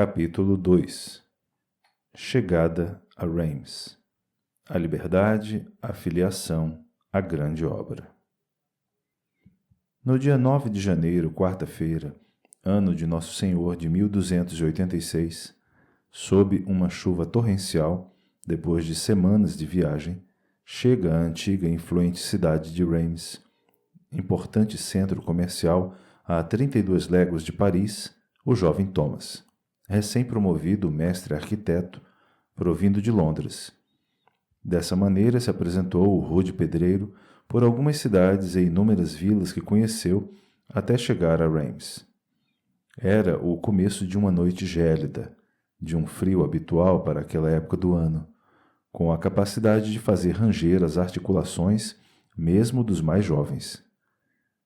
Capítulo 2. Chegada a Reims. A liberdade, a filiação, a grande obra. No dia 9 de janeiro, quarta-feira, ano de Nosso Senhor de 1286, sob uma chuva torrencial, depois de semanas de viagem, chega à antiga e influente cidade de Reims, importante centro comercial a 32 léguas de Paris, o jovem Thomas, recém-promovido mestre arquiteto, provindo de Londres. Dessa maneira se apresentou o rude pedreiro por algumas cidades e inúmeras vilas que conheceu até chegar a Reims. Era o começo de uma noite gélida, de um frio habitual para aquela época do ano, com a capacidade de fazer ranger as articulações mesmo dos mais jovens.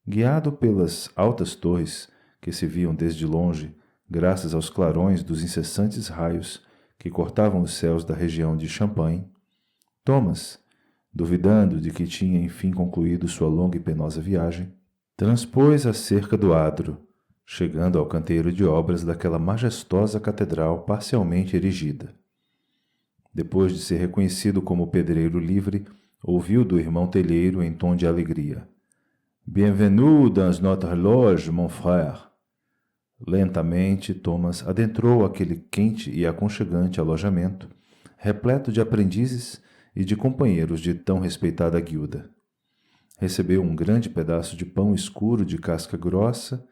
Guiado pelas altas torres que se viam desde longe, graças aos clarões dos incessantes raios que cortavam os céus da região de Champagne, Thomas, duvidando de que tinha enfim concluído sua longa e penosa viagem, transpôs a cerca do adro, chegando ao canteiro de obras daquela majestosa catedral parcialmente erigida. Depois de ser reconhecido como pedreiro livre, ouviu do irmão telheiro em tom de alegria: "Bienvenue dans notre loge, mon frère." Lentamente, Thomas adentrou aquele quente e aconchegante alojamento, repleto de aprendizes e de companheiros de tão respeitada guilda. Recebeu um grande pedaço de pão escuro de casca grossa,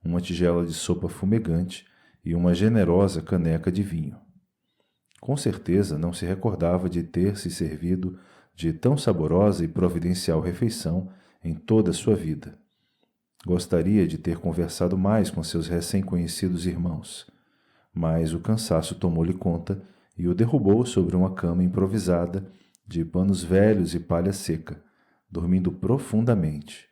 uma tigela de sopa fumegante e uma generosa caneca de vinho. Com certeza não se recordava de ter se servido de tão saborosa e providencial refeição em toda a sua vida. Gostaria de ter conversado mais com seus recém-conhecidos irmãos, mas o cansaço tomou-lhe conta e o derrubou sobre uma cama improvisada de panos velhos e palha seca, dormindo profundamente,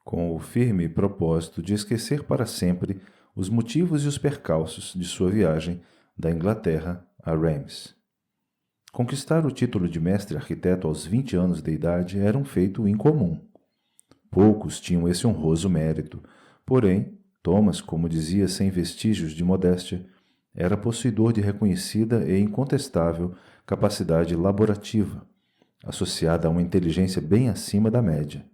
com o firme propósito de esquecer para sempre os motivos e os percalços de sua viagem da Inglaterra a Reims. Conquistar o título de mestre arquiteto aos 20 anos de idade era um feito incomum. Poucos tinham esse honroso mérito, porém, Thomas, como dizia sem vestígios de modéstia, era possuidor de reconhecida e incontestável capacidade laborativa, associada a uma inteligência bem acima da média.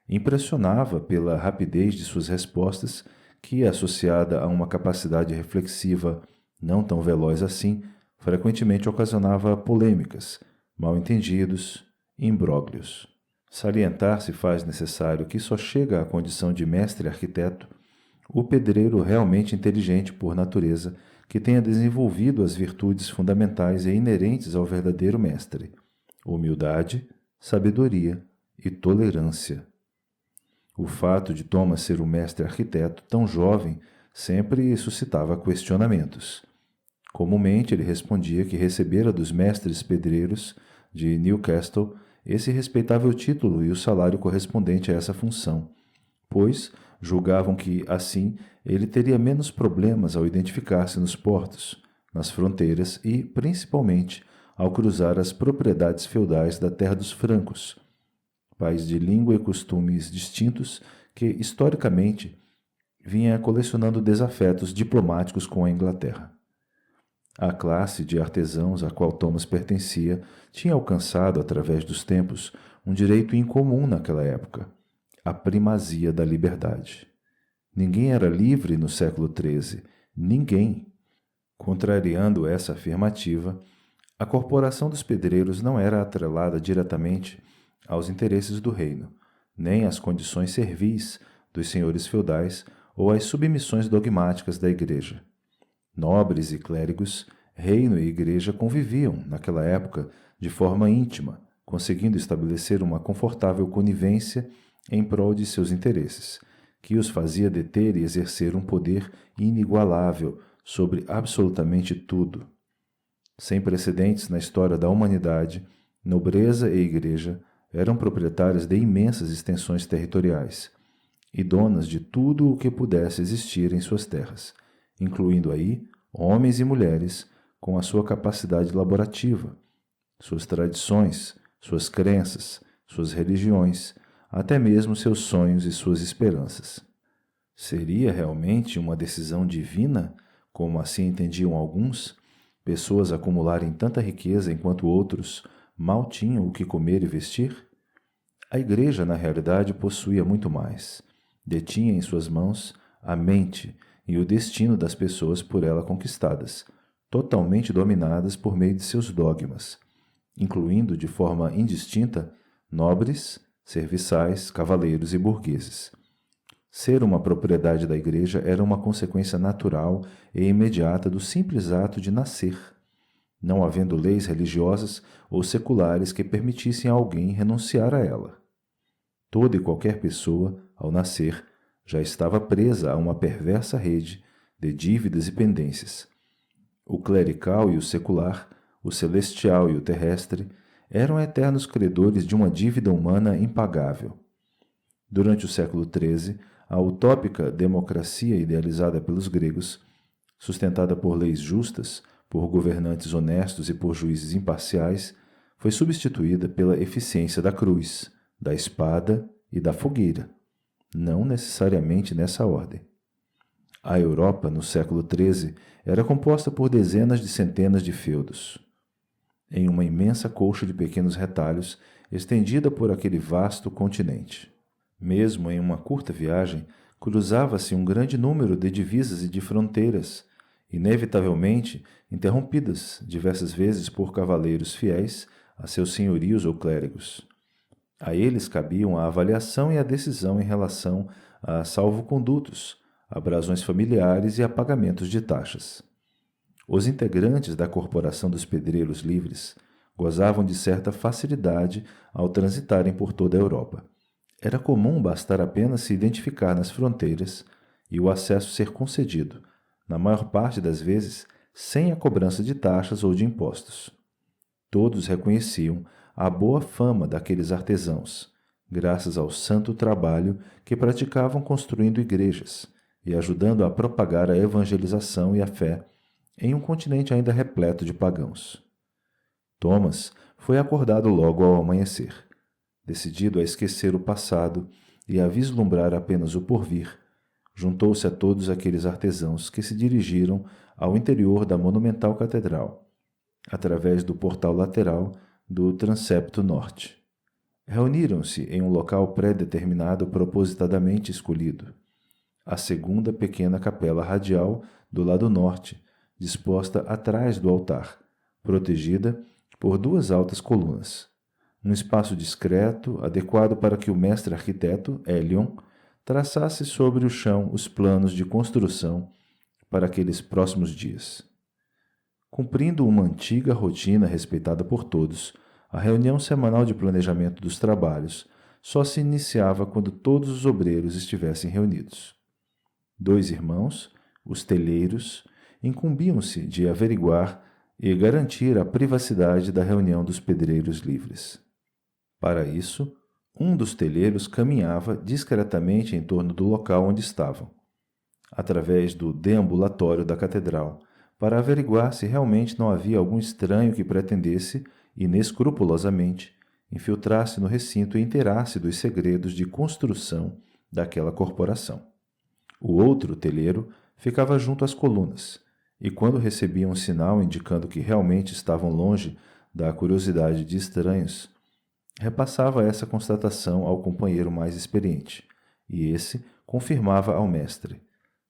Impressionava pela rapidez de suas respostas, que, associada a uma capacidade reflexiva não tão veloz assim, frequentemente ocasionava polêmicas, mal-entendidos e imbróglios. Salientar se faz necessário que só chega à condição de mestre arquiteto o pedreiro realmente inteligente por natureza, que tenha desenvolvido as virtudes fundamentais e inerentes ao verdadeiro mestre: humildade, sabedoria e tolerância. O fato de Thomas ser o mestre arquiteto tão jovem sempre suscitava questionamentos. Comumente ele respondia que recebera dos mestres pedreiros de Newcastle esse respeitável título e o salário correspondente a essa função, pois julgavam que, assim, ele teria menos problemas ao identificar-se nos portos, nas fronteiras e, principalmente, ao cruzar as propriedades feudais da terra dos francos, país de língua e costumes distintos que, historicamente, vinha colecionando desafetos diplomáticos com a Inglaterra. A classe de artesãos a qual Thomas pertencia tinha alcançado, através dos tempos, um direito incomum naquela época: a primazia da liberdade. Ninguém era livre no século XIII, ninguém. Contrariando essa afirmativa, a corporação dos pedreiros não era atrelada diretamente aos interesses do reino, nem às condições servis dos senhores feudais ou às submissões dogmáticas da Igreja. Nobres e clérigos, reino e igreja conviviam, naquela época, de forma íntima, conseguindo estabelecer uma confortável conivência em prol de seus interesses, que os fazia deter e exercer um poder inigualável sobre absolutamente tudo. Sem precedentes na história da humanidade, nobreza e igreja eram proprietárias de imensas extensões territoriais e donas de tudo o que pudesse existir em suas terras, incluindo aí homens e mulheres com a sua capacidade laborativa, suas tradições, suas crenças, suas religiões, até mesmo seus sonhos e suas esperanças. Seria realmente uma decisão divina como assim entendiam alguns, pessoas acumularem tanta riqueza enquanto outros mal tinham o que comer e vestir? A igreja, na realidade, possuía muito mais. Detinha em suas mãos a mente e o destino das pessoas por ela conquistadas, totalmente dominadas por meio de seus dogmas, incluindo de forma indistinta nobres, serviçais, cavaleiros e burgueses. Ser uma propriedade da igreja era uma consequência natural e imediata do simples ato de nascer, não havendo leis religiosas ou seculares que permitissem a alguém renunciar a ela. Toda e qualquer pessoa, ao nascer, já estava presa a uma perversa rede de dívidas e pendências. O clerical e o secular, o celestial e o terrestre, eram eternos credores de uma dívida humana impagável. Durante o século XIII, a utópica democracia idealizada pelos gregos, sustentada por leis justas, por governantes honestos e por juízes imparciais, foi substituída pela eficiência da cruz, da espada e da fogueira, não necessariamente nessa ordem. A Europa, no século XIII, era composta por dezenas de centenas de feudos. Em uma imensa colcha de pequenos retalhos, estendida por aquele vasto continente. Mesmo em uma curta viagem, cruzava-se um grande número de divisas e de fronteiras, inevitavelmente interrompidas diversas vezes por cavaleiros fiéis a seus senhorios ou clérigos. A eles cabiam a avaliação e a decisão em relação a salvo-condutos, abrasões familiares e a pagamentos de taxas. Os integrantes da Corporação dos Pedreiros Livres gozavam de certa facilidade ao transitarem por toda a Europa. Era comum bastar apenas se identificar nas fronteiras e o acesso ser concedido, na maior parte das vezes, sem a cobrança de taxas ou de impostos. Todos reconheciam a boa fama daqueles artesãos, graças ao santo trabalho que praticavam construindo igrejas e ajudando a propagar a evangelização e a fé em um continente ainda repleto de pagãos. Thomas foi acordado logo ao amanhecer. Decidido a esquecer o passado e a vislumbrar apenas o porvir, juntou-se a todos aqueles artesãos que se dirigiram ao interior da monumental catedral, através do portal lateral do transepto norte. Reuniram-se em um local pré-determinado propositadamente escolhido, a segunda pequena capela radial do lado norte, disposta atrás do altar, protegida por duas altas colunas. Um espaço discreto, adequado para que o mestre arquiteto, Hélion, traçasse sobre o chão os planos de construção para aqueles próximos dias. Cumprindo uma antiga rotina respeitada por todos, a reunião semanal de planejamento dos trabalhos só se iniciava quando todos os obreiros estivessem reunidos. 2 irmãos, os telheiros, incumbiam-se de averiguar e garantir a privacidade da reunião dos pedreiros livres. Para isso, um dos telheiros caminhava discretamente em torno do local onde estavam, através do deambulatório da catedral, para averiguar se realmente não havia algum estranho que pretendesse, inescrupulosamente, infiltrar-se no recinto e inteirasse dos segredos de construção daquela corporação. O outro telheiro ficava junto às colunas, e quando recebia um sinal indicando que realmente estavam longe da curiosidade de estranhos, repassava essa constatação ao companheiro mais experiente, e esse confirmava ao mestre.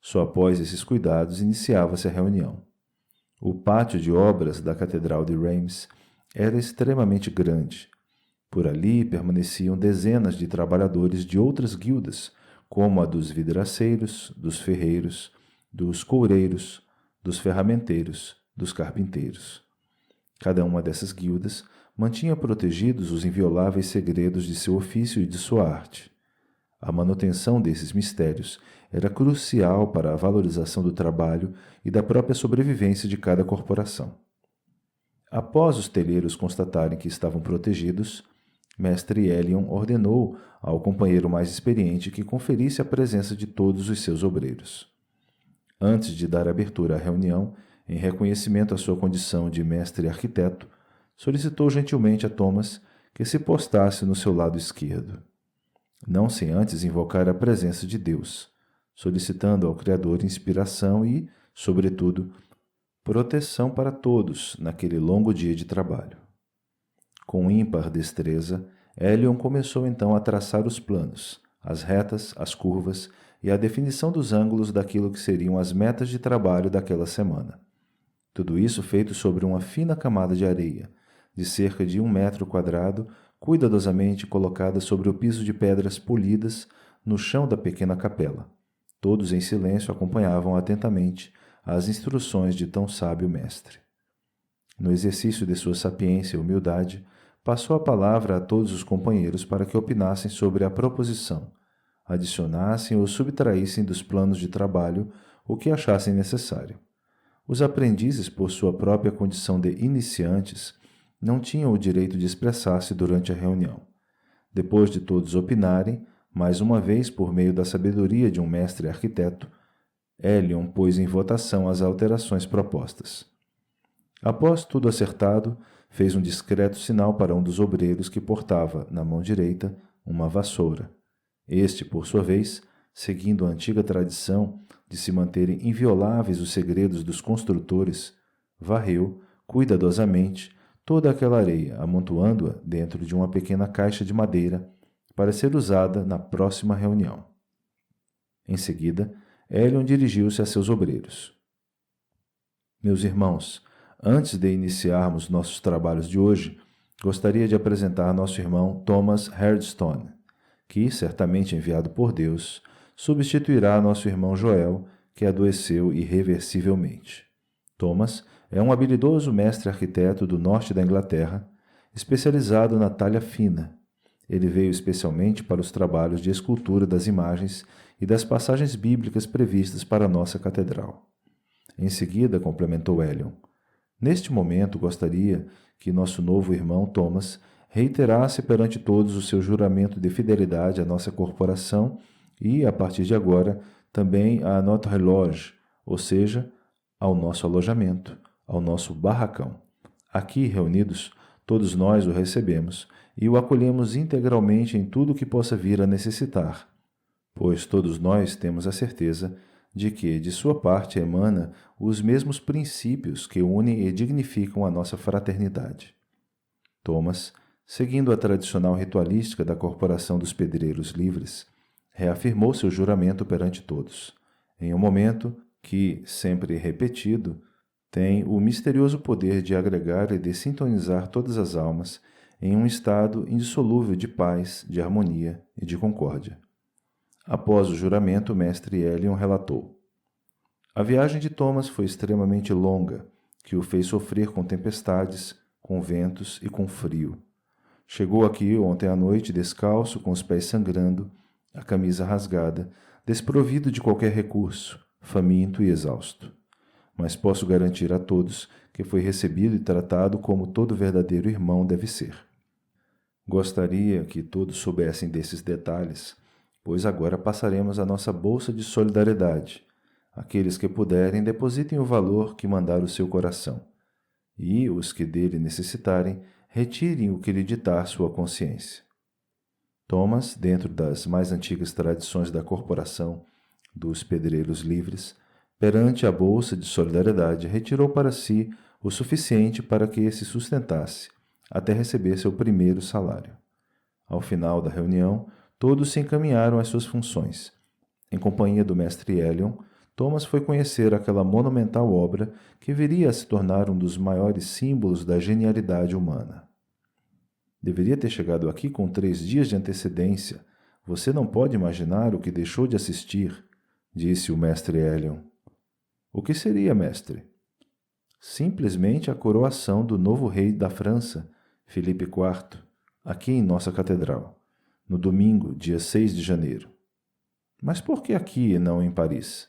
Só após esses cuidados iniciava-se a reunião. O pátio de obras da Catedral de Reims era extremamente grande. Por ali permaneciam dezenas de trabalhadores de outras guildas, como a dos vidraceiros, dos ferreiros, dos coureiros, dos ferramenteiros, dos carpinteiros. Cada uma dessas guildas mantinha protegidos os invioláveis segredos de seu ofício e de sua arte. A manutenção desses mistérios era crucial para a valorização do trabalho e da própria sobrevivência de cada corporação. Após os telheiros constatarem que estavam protegidos, mestre Hélion ordenou ao companheiro mais experiente que conferisse a presença de todos os seus obreiros. Antes de dar abertura à reunião, em reconhecimento à sua condição de mestre arquiteto, solicitou gentilmente a Thomas que se postasse no seu lado esquerdo, não sem antes invocar a presença de Deus, solicitando ao Criador inspiração e, sobretudo, proteção para todos naquele longo dia de trabalho. Com ímpar destreza, Elion começou então a traçar os planos, as retas, as curvas e a definição dos ângulos daquilo que seriam as metas de trabalho daquela semana. Tudo isso feito sobre uma fina camada de areia, de cerca de 1 metro quadrado, cuidadosamente colocada sobre o piso de pedras polidas no chão da pequena capela. Todos em silêncio acompanhavam atentamente as instruções de tão sábio mestre. No exercício de sua sapiência e humildade, passou a palavra a todos os companheiros para que opinassem sobre a proposição, adicionassem ou subtraíssem dos planos de trabalho o que achassem necessário. Os aprendizes, por sua própria condição de iniciantes, não tinham o direito de expressar-se durante a reunião. Depois de todos opinarem, mais uma vez por meio da sabedoria de um mestre arquiteto, Elion pôs em votação as alterações propostas. Após tudo acertado, fez um discreto sinal para um dos obreiros que portava, na mão direita, uma vassoura. Este, por sua vez, seguindo a antiga tradição de se manterem invioláveis os segredos dos construtores, varreu, cuidadosamente, toda aquela areia, amontoando-a dentro de uma pequena caixa de madeira para ser usada na próxima reunião. Em seguida, Elion dirigiu-se a seus obreiros. Meus irmãos, antes de iniciarmos nossos trabalhos de hoje, gostaria de apresentar nosso irmão Thomas Herdstone, que, certamente enviado por Deus, substituirá nosso irmão Joel, que adoeceu irreversivelmente. Thomas é um habilidoso mestre arquiteto do norte da Inglaterra, especializado na talha fina. Ele veio especialmente para os trabalhos de escultura das imagens e das passagens bíblicas previstas para a nossa catedral. Em seguida, complementou Elion, neste momento gostaria que nosso novo irmão Thomas reiterasse perante todos o seu juramento de fidelidade à nossa corporação e, a partir de agora, também à Notre Loge, ou seja, ao nosso alojamento, ao nosso barracão. Aqui, reunidos, todos nós o recebemos e o acolhemos integralmente em tudo o que possa vir a necessitar, pois todos nós temos a certeza de que, de sua parte, emana os mesmos princípios que unem e dignificam a nossa fraternidade. Thomas, seguindo a tradicional ritualística da Corporação dos Pedreiros Livres, reafirmou seu juramento perante todos, em um momento que, sempre repetido, tem o misterioso poder de agregar e de sintonizar todas as almas em um estado indissolúvel de paz, de harmonia e de concórdia. Após o juramento, o mestre Elion relatou: a viagem de Thomas foi extremamente longa, que o fez sofrer com tempestades, com ventos e com frio. Chegou aqui ontem à noite descalço, com os pés sangrando, a camisa rasgada, desprovido de qualquer recurso, faminto e exausto. Mas posso garantir a todos que foi recebido e tratado como todo verdadeiro irmão deve ser. Gostaria que todos soubessem desses detalhes, pois agora passaremos a nossa bolsa de solidariedade. Aqueles que puderem, depositem o valor que mandar o seu coração, e os que dele necessitarem, retirem o que lhe ditar sua consciência. Thomas, dentro das mais antigas tradições da corporação dos Pedreiros Livres, perante a bolsa de solidariedade, retirou para si o suficiente para que se sustentasse, até receber seu primeiro salário. Ao final da reunião, todos se encaminharam às suas funções. Em companhia do mestre Elion, Thomas foi conhecer aquela monumental obra que viria a se tornar um dos maiores símbolos da genialidade humana. Deveria ter chegado aqui com 3 dias de antecedência. Você não pode imaginar o que deixou de assistir, disse o mestre Elion. O que seria, mestre? Simplesmente a coroação do novo rei da França, Filipe IV, aqui em nossa catedral, no domingo, dia 6 de janeiro. Mas por que aqui e não em Paris?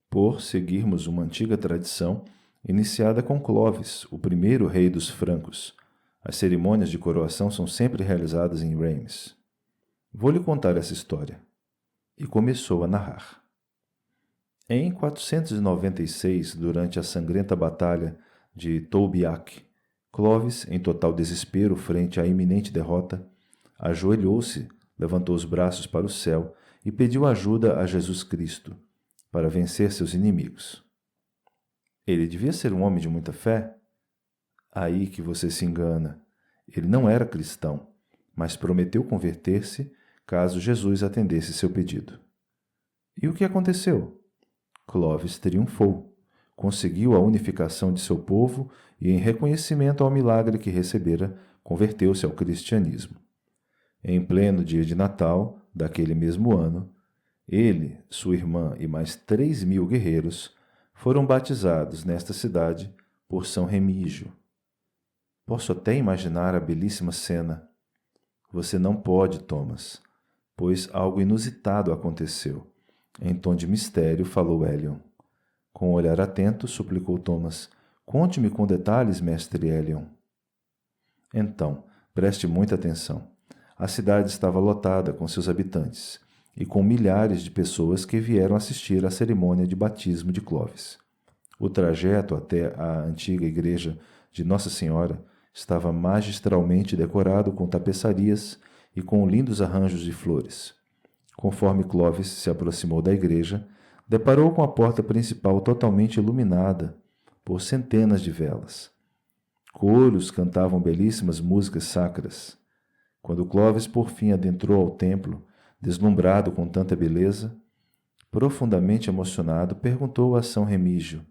Por seguirmos uma antiga tradição iniciada com Clovis, o primeiro rei dos francos. As cerimônias de coroação são sempre realizadas em Reims. Vou lhe contar essa história. E começou a narrar. Em 496, durante a sangrenta batalha de Tolbiac, Clovis, em total desespero frente à iminente derrota, ajoelhou-se, levantou os braços para o céu e pediu ajuda a Jesus Cristo para vencer seus inimigos. Ele devia ser um homem de muita fé? Aí que você se engana. Ele não era cristão, mas prometeu converter-se caso Jesus atendesse seu pedido. E o que aconteceu? Clovis triunfou. Conseguiu a unificação de seu povo e, em reconhecimento ao milagre que recebera, converteu-se ao cristianismo. Em pleno dia de Natal daquele mesmo ano, ele, sua irmã e mais 3.000 guerreiros foram batizados nesta cidade por São Remígio. Posso até imaginar a belíssima cena. Você não pode, Thomas, pois algo inusitado aconteceu. Em tom de mistério, falou Elion. Com um olhar atento, suplicou Thomas. Conte-me com detalhes, mestre Elion. Então, preste muita atenção. A cidade estava lotada com seus habitantes e com milhares de pessoas que vieram assistir à cerimônia de batismo de Clovis. O trajeto até a antiga igreja de Nossa Senhora estava magistralmente decorado com tapeçarias e com lindos arranjos de flores. Conforme Clovis se aproximou da igreja, deparou com a porta principal totalmente iluminada por centenas de velas. Coros cantavam belíssimas músicas sacras. Quando Clovis por fim adentrou ao templo, deslumbrado com tanta beleza, profundamente emocionado, perguntou a São Remígio: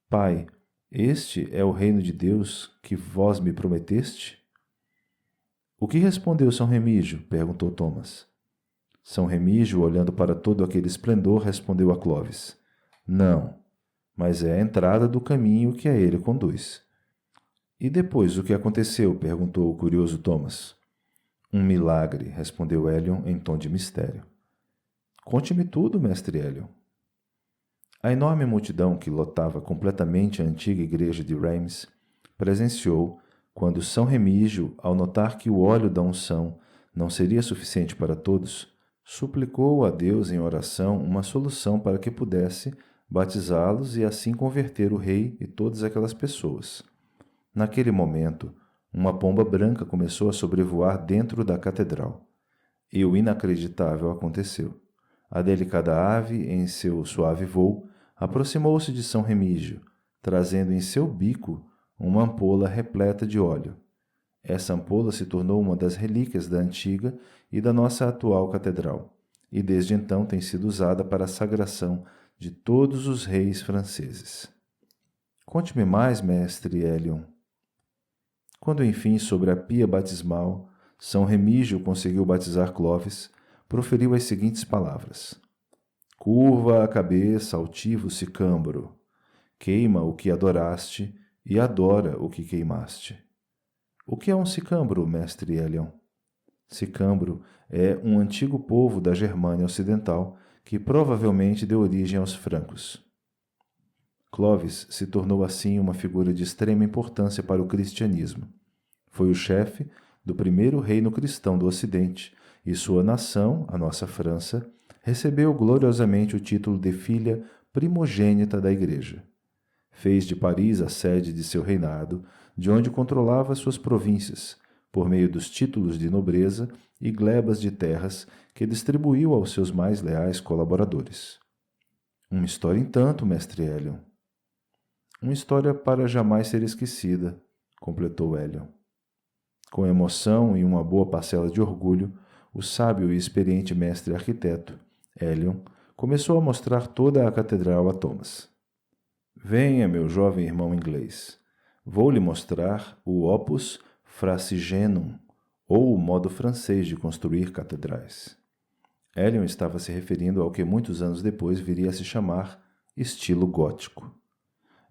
Pai, este é o reino de Deus que vós me prometeste? O que respondeu São Remígio? Perguntou Thomas. São Remígio, olhando para todo aquele esplendor, respondeu a Clovis: Não, mas é a entrada do caminho que a ele conduz. E depois o que aconteceu? Perguntou o curioso Thomas. Um milagre, respondeu Elion em tom de mistério. Conte-me tudo, mestre Elion. A enorme multidão que lotava completamente a antiga igreja de Reims presenciou quando São Remígio, ao notar que o óleo da unção não seria suficiente para todos, suplicou a Deus em oração uma solução para que pudesse batizá-los e assim converter o rei e todas aquelas pessoas. Naquele momento, uma pomba branca começou a sobrevoar dentro da catedral. E o inacreditável aconteceu. A delicada ave, em seu suave voo, aproximou-se de São Remígio, trazendo em seu bico uma ampola repleta de óleo. Essa ampola se tornou uma das relíquias da antiga e da nossa atual catedral, e desde então tem sido usada para a sagração de todos os reis franceses. Conte-me mais, mestre Elion. Quando, enfim, sobre a pia batismal, São Remígio conseguiu batizar Clovis, proferiu as seguintes palavras: Curva a cabeça, altivo sicâmbaro, queima o que adoraste e adora o que queimaste. O que é um sicâmbaro, mestre Elion? Sicâmbaro é um antigo povo da Germânia Ocidental que provavelmente deu origem aos francos. Clovis se tornou assim uma figura de extrema importância para o cristianismo. Foi o chefe do primeiro reino cristão do Ocidente e sua nação, a nossa França, recebeu gloriosamente o título de filha primogênita da Igreja. Fez de Paris a sede de seu reinado, de onde controlava suas províncias, por meio dos títulos de nobreza e glebas de terras que distribuiu aos seus mais leais colaboradores. Uma história em tanto, mestre Elion. Uma história para jamais ser esquecida, completou Elion. Com emoção e uma boa parcela de orgulho, o sábio e experiente mestre arquiteto, Elion, começou a mostrar toda a catedral a Thomas. Venha, meu jovem irmão inglês. Vou lhe mostrar o opus francigenum, ou o modo francês de construir catedrais. Elion estava se referindo ao que muitos anos depois viria a se chamar estilo gótico.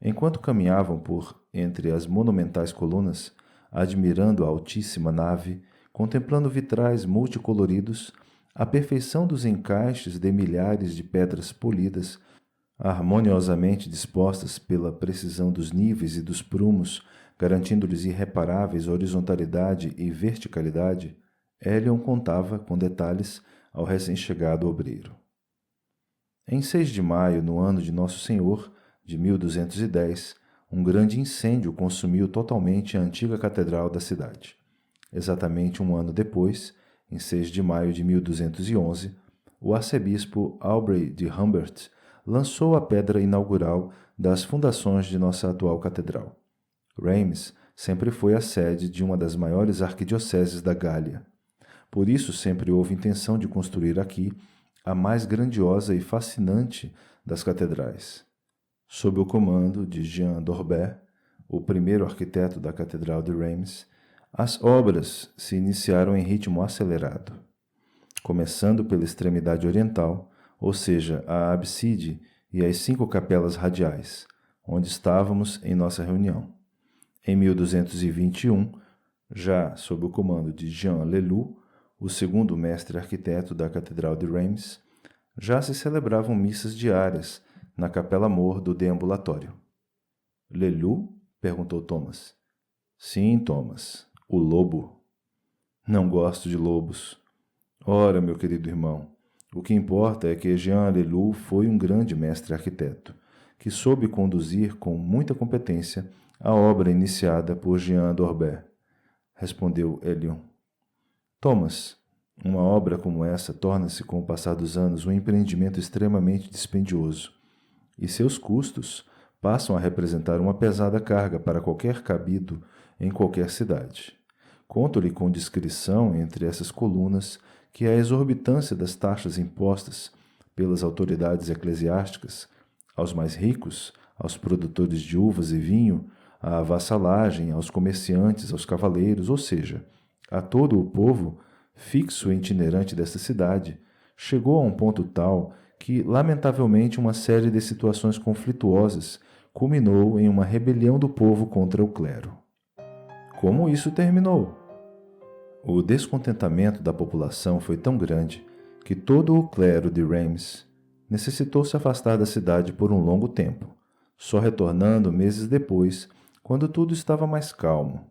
Enquanto caminhavam por entre as monumentais colunas, admirando a altíssima nave, contemplando vitrais multicoloridos, a perfeição dos encaixes de milhares de pedras polidas, harmoniosamente dispostas pela precisão dos níveis e dos prumos, garantindo-lhes irreparáveis horizontalidade e verticalidade, Elion contava, com detalhes, ao recém-chegado obreiro. Em 6 de maio, no ano de Nosso Senhor, de 1210, um grande incêndio consumiu totalmente a antiga catedral da cidade. Exatamente um ano depois, em 6 de maio de 1211, o arcebispo Aubrey de Humbert lançou a pedra inaugural das fundações de nossa atual catedral. Reims sempre foi a sede de uma das maiores arquidioceses da Gália. Por isso sempre houve intenção de construir aqui a mais grandiosa e fascinante das catedrais. Sob o comando de Jean d'Orbert, o primeiro arquiteto da Catedral de Reims, as obras se iniciaram em ritmo acelerado, começando pela extremidade oriental, ou seja, a abside e as 5 capelas radiais, onde estávamos em nossa reunião. Em 1221, já sob o comando de Jean Leloup, o segundo mestre arquiteto da Catedral de Reims, já se celebravam missas diárias na capela mor do deambulatório. Leloup? Perguntou Thomas. Sim, Thomas, o lobo. Não gosto de lobos. Ora, meu querido irmão, o que importa é que Jean Leloup foi um grande mestre arquiteto, que soube conduzir com muita competência a obra iniciada por Jean d'Orbert, respondeu Elion. Thomas, uma obra como essa torna-se com o passar dos anos um empreendimento extremamente dispendioso, e seus custos passam a representar uma pesada carga para qualquer cabido em qualquer cidade. Conto-lhe com discrição entre essas colunas que a exorbitância das taxas impostas pelas autoridades eclesiásticas aos mais ricos, aos produtores de uvas e vinho, a vassalagem aos comerciantes, aos cavaleiros, ou seja, a todo o povo fixo e itinerante desta cidade, chegou a um ponto tal que, lamentavelmente, uma série de situações conflituosas culminou em uma rebelião do povo contra o clero. Como isso terminou? O descontentamento da população foi tão grande que todo o clero de Reims necessitou se afastar da cidade por um longo tempo, só retornando meses depois, quando tudo estava mais calmo.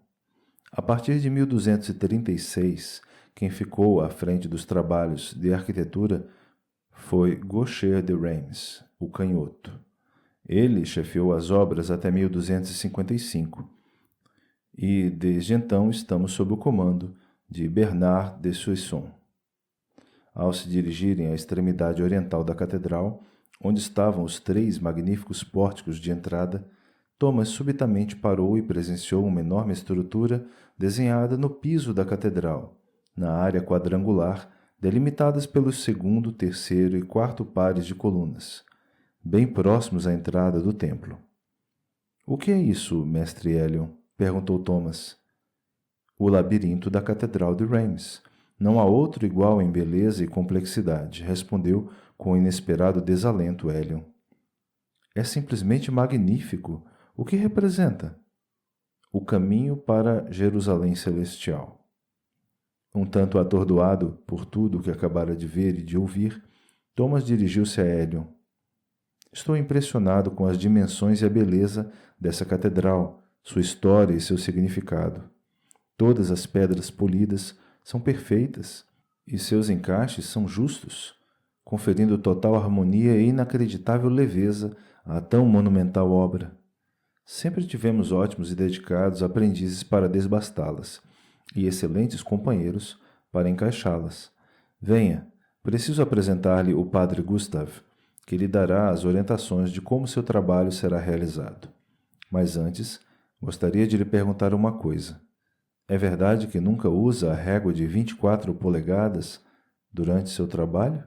A partir de 1236, quem ficou à frente dos trabalhos de arquitetura foi Gaucher de Reims, o canhoto. Ele chefiou as obras até 1255, e desde então estamos sob o comando de Bernard de Soissons. Ao se dirigirem à extremidade oriental da catedral, onde estavam os 3 magníficos pórticos de entrada, Thomas subitamente parou e presenciou uma enorme estrutura desenhada no piso da catedral, na área quadrangular, delimitadas pelos 2º, 3º e 4º pares de colunas, bem próximos à entrada do templo. O que é isso, mestre Elion? Perguntou Thomas. O labirinto da Catedral de Reims. Não há outro igual em beleza e complexidade, respondeu com inesperado desalento Elion. É simplesmente magnífico. O que representa? O caminho para Jerusalém Celestial. Um tanto atordoado por tudo o que acabara de ver e de ouvir, Thomas dirigiu-se a Elion. Estou impressionado com as dimensões e a beleza dessa catedral, sua história e seu significado. Todas as pedras polidas são perfeitas e seus encaixes são justos, conferindo total harmonia e inacreditável leveza a tão monumental obra. Sempre tivemos ótimos e dedicados aprendizes para desbastá-las e excelentes companheiros para encaixá-las. Venha, preciso apresentar-lhe o padre Gustav, que lhe dará as orientações de como seu trabalho será realizado. Mas antes, gostaria de lhe perguntar uma coisa. É verdade que nunca usa a régua de 24 polegadas durante seu trabalho?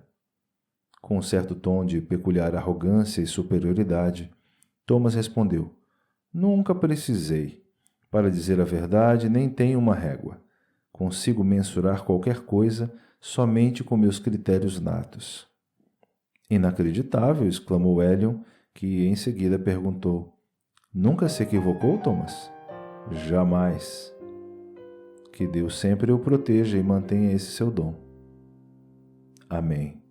Com um certo tom de peculiar arrogância e superioridade, Thomas respondeu: Nunca precisei. Para dizer a verdade, nem tenho uma régua. Consigo mensurar qualquer coisa somente com meus critérios natos. Inacreditável! Exclamou Elion, que em seguida perguntou: Nunca se equivocou, Thomas? Jamais. Que Deus sempre o proteja e mantenha esse seu dom. Amém.